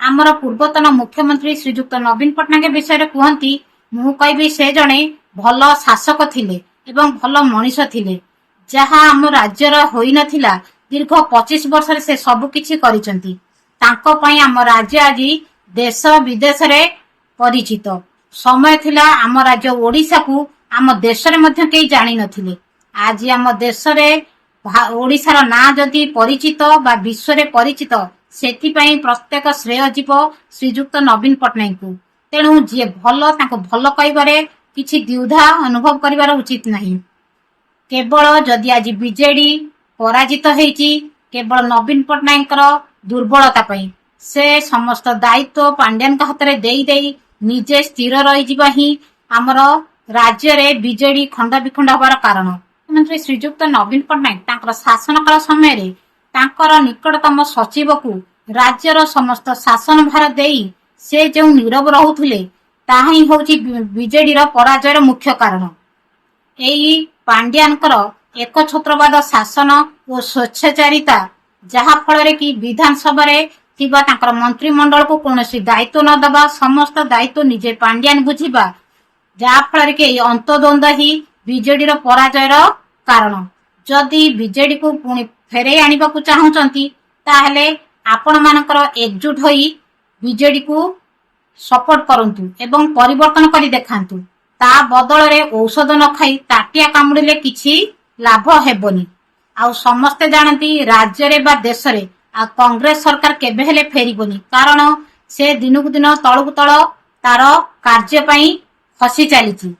आमर पूर्वतन मुख्यमंत्री श्रीजुक्त नवीन पट्टनायक विषय कहती मु कहबी से जड़े भल शासक थिले एवं भल मनीष थिले जहा आम राज्यर होई नथिला दीर्घ 25 वर्ष से सबकिछि करिसंती तांको पई आम राज्य आज देश विदेश रे परिचित समय थिला आम राज्य ओडिशा को आम देश रे मध्य केही जानि नथिले आज आम देश रे ओडिशार ना जदि परिचित बा विश्व रे परिचित सेति पई प्रत्येक श्रेय जीव श्रीजुक्त नवीन पट्टनायक को तेणु जी भल तांको भल कहबारे किछि द्विधा अनुभव करिवार उचित नहीं। केवल जदि आज बीजेडी पराजित हेची केवल नवीन पट्टनायक दुर्बलता पई से समस्त दायित्व पांड्यान हाथ में देई निजे स्थिर रही ही आमर राज्य रे बीजेडी खंड विखंड हबार कारण मुख्यमंत्री श्रीजुक्त नवीन पट्टनायक शासन काल समय रे तांकर निकटतम सचिव को राज्यर समस्त शासन भार देई से जो नीरव रहुथिले ताहा ही होची बीजेडी पराजयर मुख्य कारण। एई पांड्यानकर एक छत्रवाद शासन और स्वेच्छाचारिता जहा फल कि विधानसभा रे थिबा तांकर मंत्रिमंडल को कौनसी दायित्व न दबा समस्त दायित्व निजे पांड्यान बुझीबा जहा फल कि अंतद्वंद ही बीजेडी पराजयर कारण। जदि बीजेडी को पुणी फेरे आनिबा को चाहुचंती ताहले आपण मानकर एकजुट होई बीजेडी को सपोर्ट करंतु एवं परिवर्तन करी देखांतु ता बदल रे औषध न खाई ताटिया कामुड़िले किछि लाभ हेबनी। आउ समस्ते जानती राज्य रे बा देश रे आ कांग्रेस सरकार केबे हेले फेरिबनी कारण से दिनकु दिन तळकु तळ तार कार्य पई खसी चलीची।